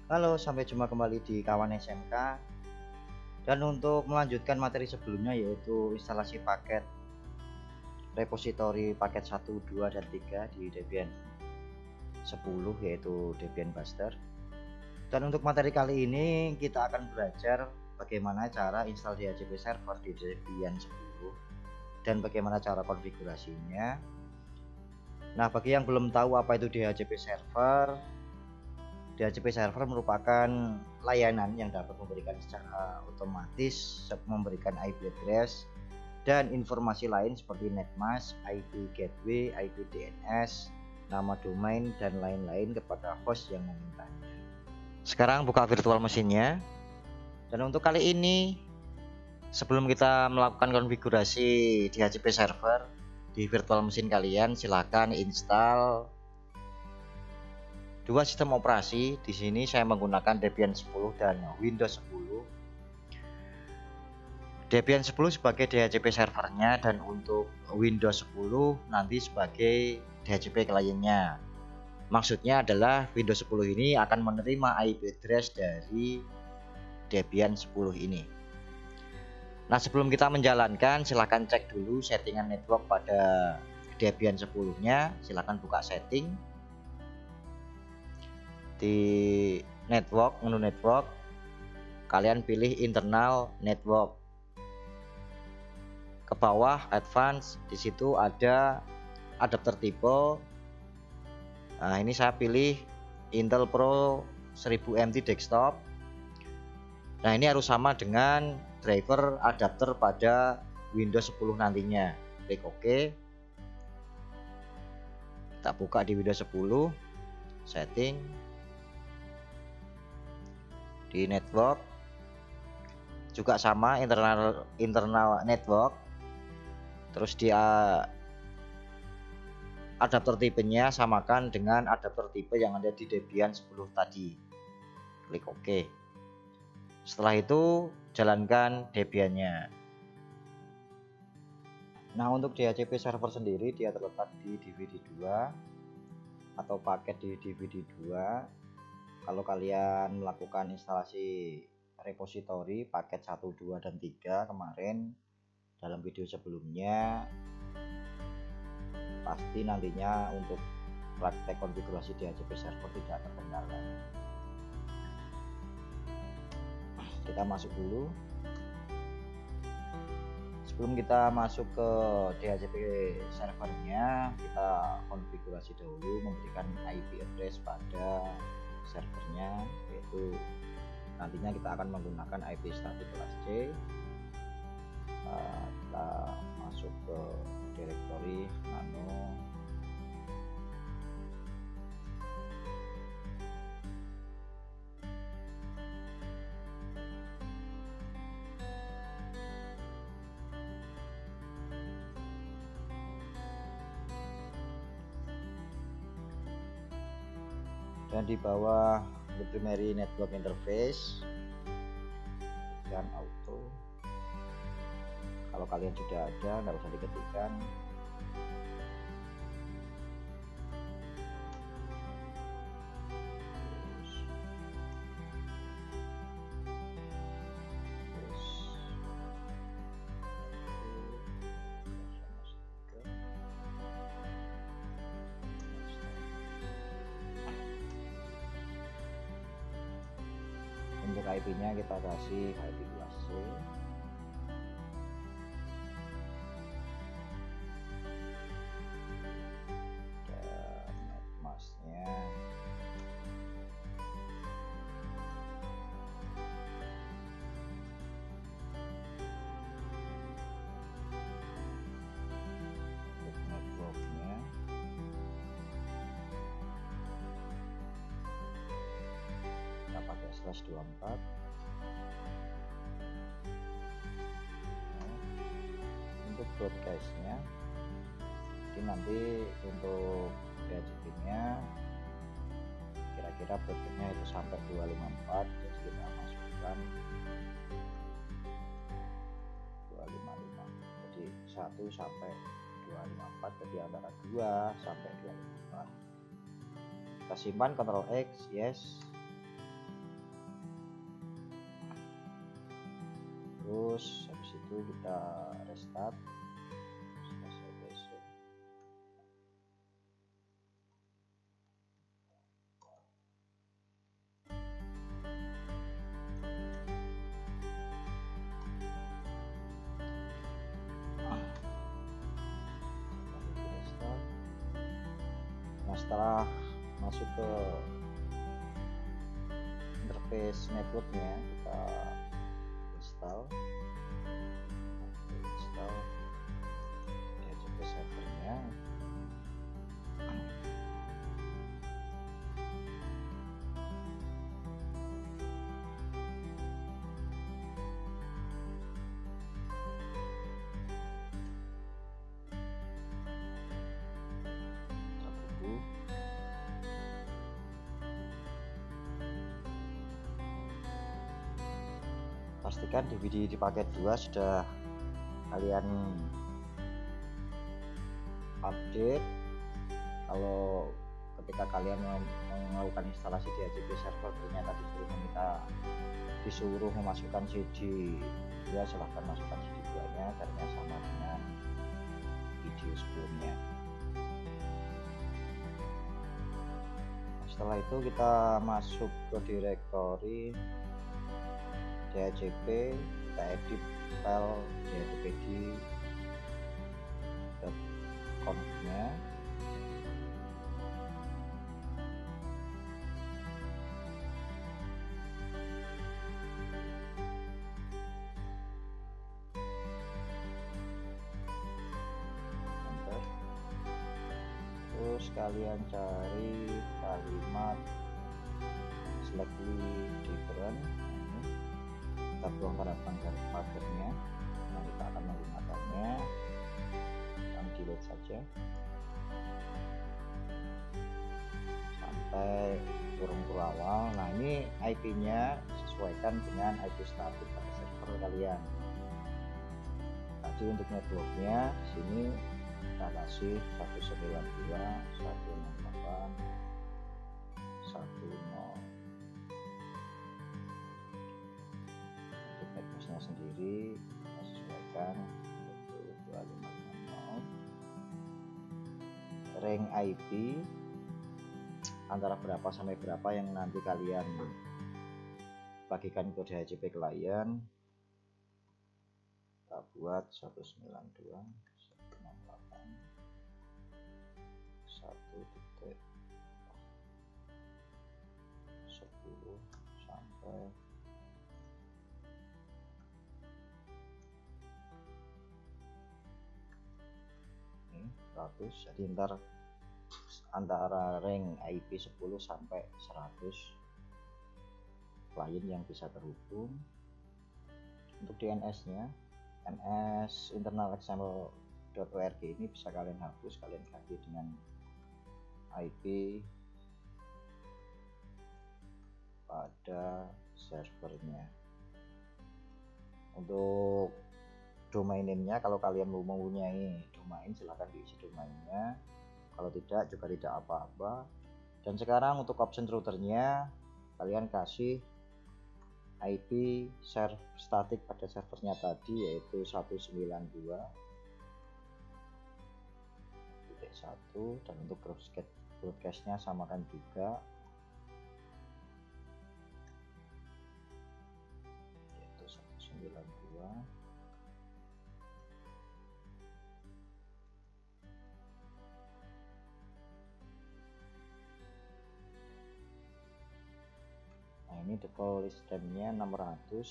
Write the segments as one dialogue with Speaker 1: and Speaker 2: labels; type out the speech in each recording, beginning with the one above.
Speaker 1: Halo, sampai jumpa kembali di Kawan SMK. Dan untuk melanjutkan materi sebelumnya yaitu instalasi paket repositori paket 1, 2, dan 3 di Debian 10 yaitu Debian Buster. Dan untuk materi kali ini kita akan belajar bagaimana cara install DHCP server di Debian 10 dan bagaimana cara konfigurasinya. Nah, bagi yang belum tahu apa itu DHCP server, DHCP server merupakan layanan yang dapat memberikan secara otomatis memberikan IP address dan informasi lain seperti netmask, IP gateway, IP DNS, nama domain, dan lain-lain kepada host yang memintanya. Sekarang buka virtual mesinnya. Dan untuk kali ini, sebelum kita melakukan konfigurasi DHCP server di virtual mesin kalian, silakan install dua sistem operasi. Di sini saya menggunakan Debian 10 dan Windows 10. Debian 10 sebagai DHCP servernya dan untuk Windows 10 nanti sebagai DHCP kliennya. Maksudnya adalah Windows 10 ini akan menerima IP address dari Debian 10 ini. Nah, sebelum kita menjalankan, silahkan cek dulu settingan network pada Debian 10-nya. Silahkan buka setting. Di network, menu network, kalian pilih internal network. Ke bawah advance, di situ ada adapter tipe. Nah, ini saya pilih Intel Pro 1000 MT desktop. Nah, ini harus sama dengan driver adapter pada Windows 10 nantinya. Klik OK. Kita buka di Windows 10, setting, di network juga sama internal network. Terus dia adapter tipenya samakan dengan adapter tipe yang ada di Debian 10 tadi. Klik OK. Setelah itu jalankan Debiannya. Nah, untuk DHCP server sendiri dia terletak di DVD 2 atau paket di DVD 2. Kalau kalian melakukan instalasi repositori paket 1, 2, dan 3 kemarin dalam video sebelumnya, pasti nantinya untuk praktek konfigurasi DHCP server tidak terkendala. Kita masuk dulu. Sebelum kita masuk ke DHCP servernya, kita konfigurasi dahulu memberikan IP address pada servernya, yaitu nantinya kita akan menggunakan IP static kelas C. Kita masuk ke directory nano, dan di bawah the primary network interface dan auto. Kalau kalian sudah ada, nggak usah diketikkan. Untuk IP-nya kita kasih IP kelas C. Dan netmasknya untuk networknya kita pakai /24. Untuk broadcastnya, jadi nanti untuk DHCP-nya kira-kira broadcastnya itu sampai 254, jadi kita masukkan 255. Jadi 1 sampai 254, jadi antara 2 sampai 254. Kita simpan, Ctrl X, yes. Terus habis itu kita restart. Selesai besok. Nah, setelah masuk ke interface networknya, kita install DHCP servernya. Pastikan DVD di paket 2 sudah kalian update. Kalau ketika kalian melakukan instalasi DHCP server ternyata disuruh memasukkan CD 2, silahkan masukkan CD 2 nya karena sama dengan video sebelumnya. Setelah itu kita masuk ke directory DHCP, kita edit file dhcpd.conf-nya. Terus kalian cari kalimat slightly different. Kita buang pada pagernya. Nah, kita akan menggunakannya, kita delete saja sampai turun ke awal. Nah, ini IP-nya sesuaikan dengan IP static pada server kalian. Tadi untuk networknya di sini kita kasih 192.168.1.0. Networknya sendiri kita sesuaikan yaitu 2550. Rank IP antara berapa sampai berapa yang nanti kalian bagikan ke DHCP klien, kita buat 192.1.10 sampai 100. Jadi ntar antara rank IP 10 sampai 100 klien yang bisa terhubung. Untuk DNS nya, NS internal example.org ini bisa kalian hapus, kalian ganti dengan IP pada servernya. Untuk domain name-nya, kalau kalian mau mempunyai domain silahkan diisi domainnya, kalau tidak juga tidak apa-apa. Dan sekarang untuk option routernya kalian kasih IP server static pada servernya tadi yaitu 192.1.1, dan untuk broadcastnya samakan juga yaitu 192. Ini default list time-nya 600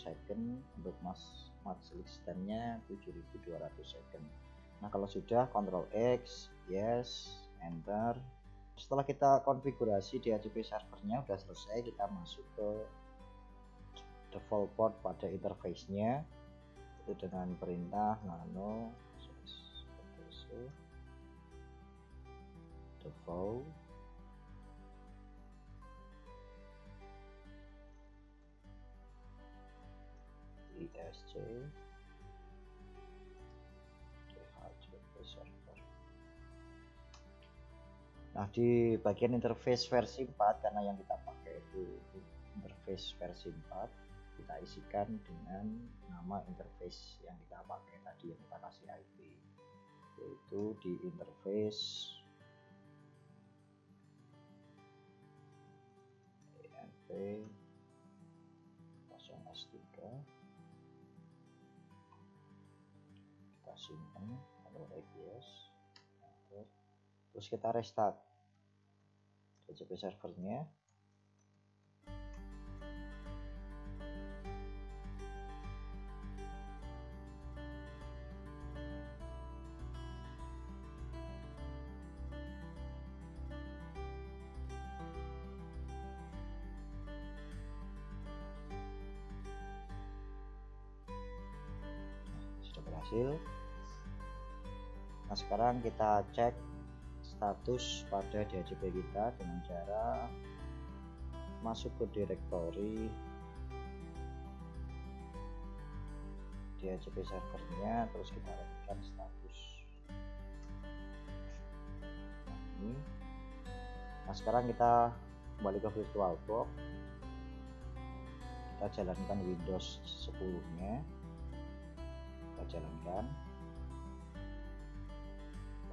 Speaker 1: second, untuk max time-nya 7200 second. Nah, kalau sudah Ctrl X, yes, enter. Setelah kita konfigurasi DHCP servernya udah selesai, kita masuk ke default port pada interface-nya itu dengan perintah nano default ISC DHCP server. Nah, di bagian interface versi 4, karena yang kita pakai itu interface versi 4, kita isikan dengan nama interface yang kita pakai tadi, yang kita kasih IP, yaitu di interface ENP 0S3. Kita simpan atau EBS, terus kita restart DHCP servernya. Sudah berhasil. Nah, sekarang kita cek status pada DHCP kita dengan cara masuk ke direktori DHCP servernya, terus kita lihat status. Nah, ini. Nah, sekarang kita kembali ke VirtualBox. Kita jalankan Windows 10-nya. Kita jalankan.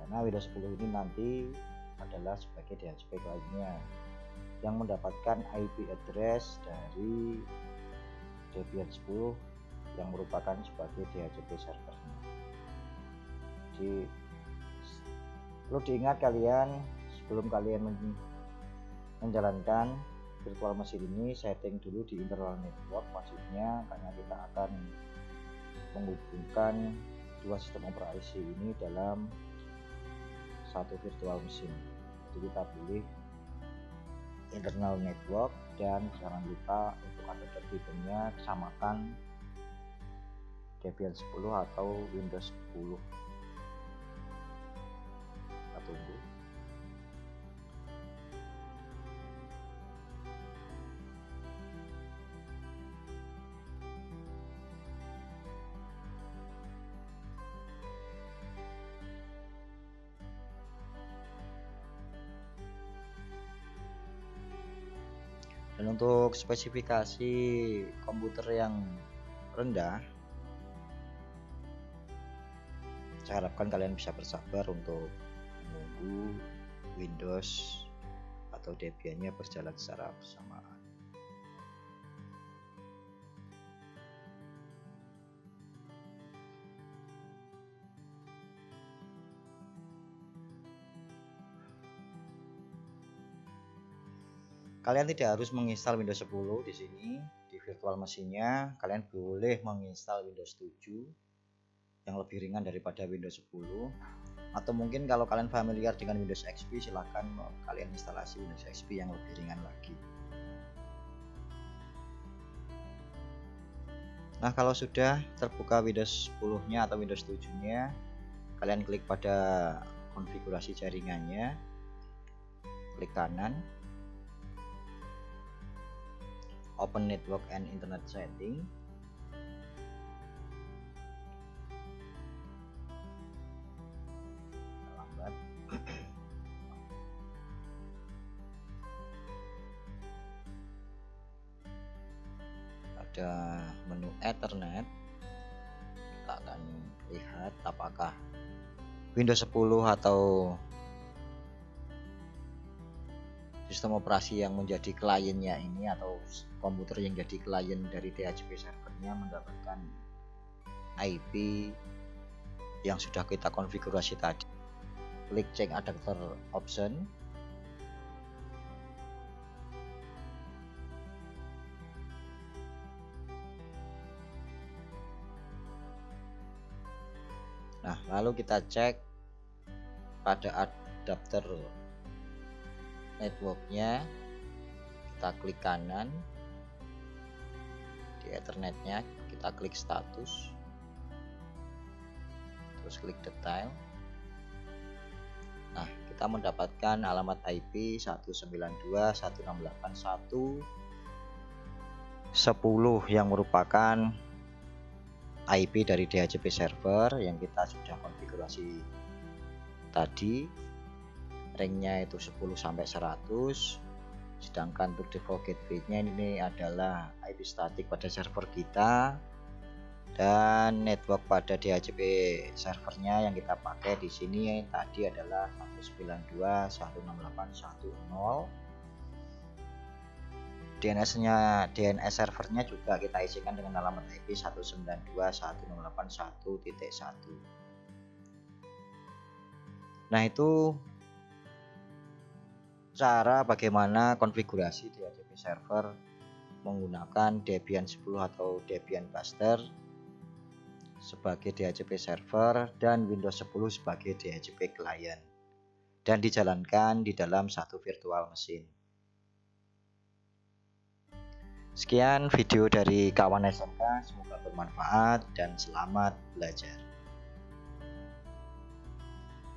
Speaker 1: Karena Windows 10 ini nanti adalah sebagai DHCP lainnya yang mendapatkan IP address dari Debian 10 yang merupakan sebagai DHCP servernya. Jadi perlu diingat kalian, sebelum kalian menjalankan virtual machine ini, setting dulu di internal network maksudnya, karena kita akan menghubungkan dua sistem operasi ini dalam satu virtual machine. Jadi kita pilih internal network, dan jangan lupa untuk adapter tipenya samakan Debian 10 atau Windows 10. Kita tunggu. Dan untuk spesifikasi komputer yang rendah, saya harapkan kalian bisa bersabar untuk menunggu Windows atau Debian-nya berjalan secara bersamaan. Kalian tidak harus menginstal Windows 10 di sini. Di virtual machine-nya kalian boleh menginstal Windows 7 yang lebih ringan daripada Windows 10, atau mungkin kalau kalian familiar dengan Windows XP, silahkan kalian instalasi Windows XP yang lebih ringan lagi. Nah, kalau sudah terbuka Windows 10-nya atau Windows 7-nya, kalian klik pada konfigurasi jaringannya, klik kanan, Open Network and Internet Setting. Lambat. Ada menu Ethernet. Kita akan lihat apakah Windows 10 atau sistem operasi yang menjadi kliennya ini, atau komputer yang jadi klien dari DHCP servernya, mendapatkan IP yang sudah kita konfigurasi tadi. Klik cek adapter option. Nah, lalu kita cek pada adapter networknya, kita klik kanan, di Ethernetnya kita klik status, terus klik detail. Nah, kita mendapatkan alamat IP 192.168.1.10 yang merupakan IP dari DHCP server yang kita sudah konfigurasi tadi. Ringnya itu 10 sampai 100, Sedangkan untuk default gateway-nya ini adalah IP static pada server kita, dan network pada DHCP servernya yang kita pakai di sini tadi adalah 192.168.1.0. DNS servernya juga kita isikan dengan alamat IP 192.168.1.1. Nah, itu cara bagaimana konfigurasi DHCP server menggunakan Debian 10 atau Debian Buster sebagai DHCP server dan Windows 10 sebagai DHCP client, dan dijalankan di dalam satu virtual mesin. Sekian video dari kawan SMK, semoga bermanfaat dan selamat belajar.